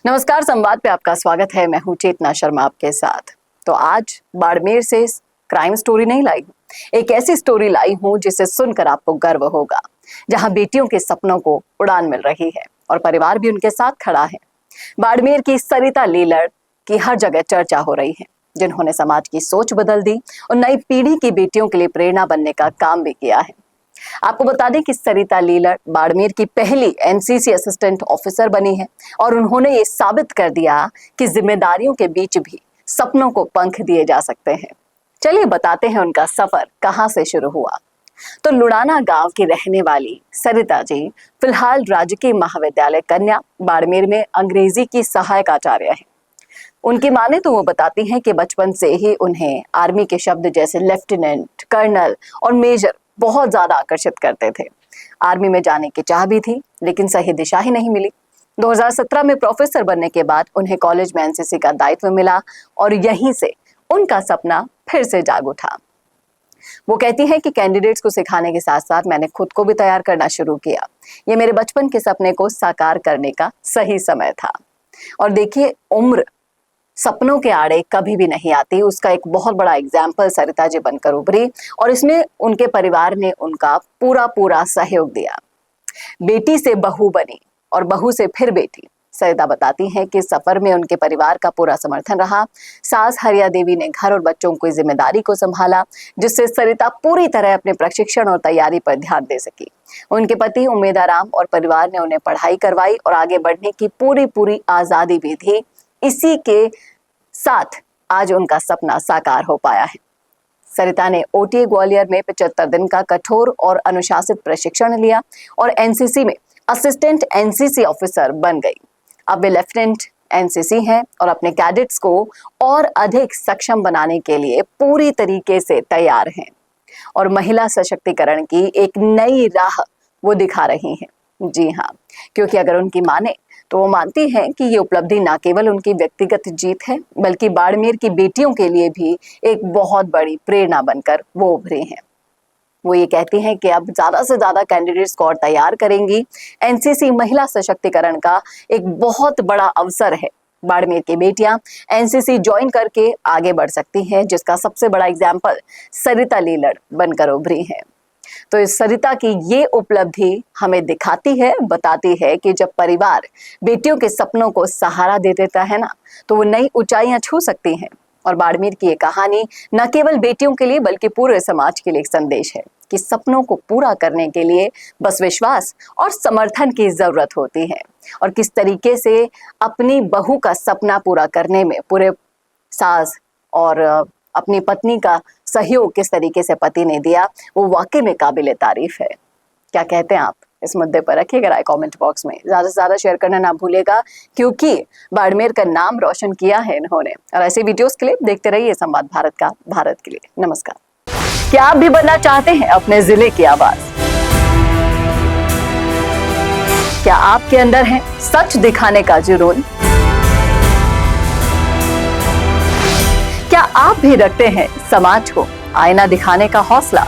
नमस्कार, संवाद पे आपका स्वागत है। मैं हूं चेतना शर्मा आपके साथ। तो आज बाड़मेर से क्राइम स्टोरी नहीं लाई हूं, एक ऐसी स्टोरी लाई हूं जिसे सुनकर आपको गर्व होगा, जहां बेटियों के सपनों को उड़ान मिल रही है और परिवार भी उनके साथ खड़ा है। बाड़मेर की सरिता लीलड़ की हर जगह चर्चा हो रही है, जिन्होंने समाज की सोच बदल दी और नई पीढ़ी की बेटियों के लिए प्रेरणा बनने का काम भी किया है। आपको बता दें कि सरिता लीलड़ बाड़मेर की पहली एनसीसी असिस्टेंट ऑफिसर बनी है और उन्होंने ये साबित कर दिया कि जिम्मेदारियों के बीच भी सपनों को पंख दिए जा सकते हैं। चलिए बताते हैं उनका सफर कहां से शुरू हुआ। तो लुड़ाना गांव की रहने वाली सरिता जी फिलहाल राजकीय महाविद्यालय कन्या बाड़मेर में अंग्रेजी की सहायक आचार्य है। उनकी माने तो वो बताती हैं कि बचपन से ही उन्हें आर्मी के शब्द जैसे लेफ्टिनेंट, कर्नल और मेजर बहुत ज्यादा आकर्षित करते थे। आर्मी में जाने की चाह भी थी, लेकिन सही दिशा ही नहीं मिली। 2017 में प्रोफेसर बनने के बाद उन्हें कॉलेज में एनसीसी का दायित्व मिला और यहीं से उनका सपना फिर से जाग उठा। वो कहती है कि कैंडिडेट्स को सिखाने के साथ साथ मैंने खुद को भी तैयार करना शुरू किया। ये मेरे बचपन के सपने को साकार करने का सही समय था। और देखिए, उम्र सपनों के आड़े कभी भी नहीं आती, उसका एक बहुत बड़ा एग्जाम्पल सरिता जी बनकर उभरी और इसमें उनके परिवार ने उनका पूरा सहयोग दिया। बेटी से बहू बनी और बहू से फिर बेटी। सरिता बताती हैं कि सफर में उनके परिवार का पूरा समर्थन रहा। सास हरिया देवी ने घर और बच्चों की जिम्मेदारी को संभाला, जिससे सरिता पूरी तरह अपने प्रशिक्षण और तैयारी पर ध्यान दे सकी। उनके पति उमेदाराम और परिवार ने उन्हें पढ़ाई करवाई और आगे बढ़ने की पूरी आजादी भी दी। इसी के साथ आज उनका सपना साकार हो पाया है। सरिता ने ओटीए ग्वालियर में 75 दिन का कठोर और अनुशासित प्रशिक्षण लिया और एनसीसी में असिस्टेंट एनसीसी ऑफिसर बन गई। अब वे लेफ्टिनेंट एनसीसी हैं और अपने कैडेट्स को और अधिक सक्षम बनाने के लिए पूरी तरीके से तैयार हैं और महिला सशक्तिकरण की एक नई राह वो दिखा रही हैं। जी हाँ, क्योंकि अगर उनकी माने तो वो मानती हैं कि ये उपलब्धि न केवल उनकी व्यक्तिगत जीत है, बल्कि बाड़मेर की बेटियों के लिए भी एक बहुत बड़ी प्रेरणा बनकर वो उभरी हैं। वो ये कहती हैं कि अब ज्यादा से ज्यादा कैंडिडेट्स को और तैयार करेंगी। एनसीसी महिला सशक्तिकरण का एक बहुत बड़ा अवसर है। बाड़मेर की बेटियां एनसीसी ज्वाइन करके आगे बढ़ सकती हैं, जिसका सबसे बड़ा एग्जाम्पल सरिता लीलड़ बनकर उभरी है। तो इस सरिता की ये उपलब्धि हमें दिखाती है, बताती है कि जब परिवार बेटियों के सपनों को सहारा दे देता है ना, तो वो नई ऊंचाइयां छू सकती हैं। और बाड़मेर की ये कहानी न केवल बेटियों के लिए बल्कि पूरे समाज के लिए एक संदेश है कि सपनों को पूरा करने के लिए बस विश्वास और समर्थन की जरूरत होती है। और किस तरीके से अपनी बहू का सपना पूरा करने में पूरे सास और अपनी पत्नी का सहयोग किस तरीके से पति ने दिया, वो वाकई में काबिले तारीफ है। क्या कहते हैं आप इस मुद्दे पर? रखिएगा राय कमेंट बॉक्स में। ज्यादा से ज्यादा शेयर करना ना भूलेगा, क्योंकि बाड़मेर का नाम रोशन किया है इन्होंने। और ऐसे वीडियोस के लिए देखते रहिए संवाद भारत का, भारत के लिए। नमस्कार। क्या आप भी बनना चाहते हैं अपने जिले की आवाज? क्या आपके अंदर है सच दिखाने का जुनून? क्या आप भी रखते हैं समाज को आईना दिखाने का हौसला?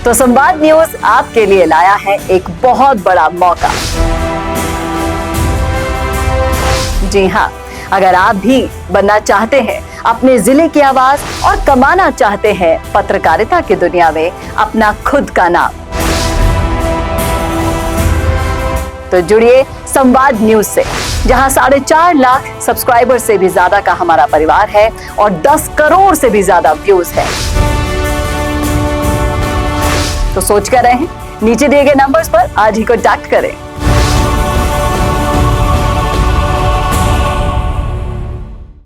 तो संवाद न्यूज आपके लिए लाया है एक बहुत बड़ा मौका। जी हाँ, अगर आप भी बनना चाहते हैं अपने जिले की आवाज और कमाना चाहते हैं पत्रकारिता की दुनिया में अपना खुद का नाम, तो जुड़िए संवाद न्यूज से, जहां 4.5 लाख सब्सक्राइबर से भी ज्यादा का हमारा परिवार है और 10 करोड़ से भी ज्यादा व्यूज है। तो सोच कर रहें, नीचे दिए गए नंबर्स पर आज ही कॉन्टैक्ट करें।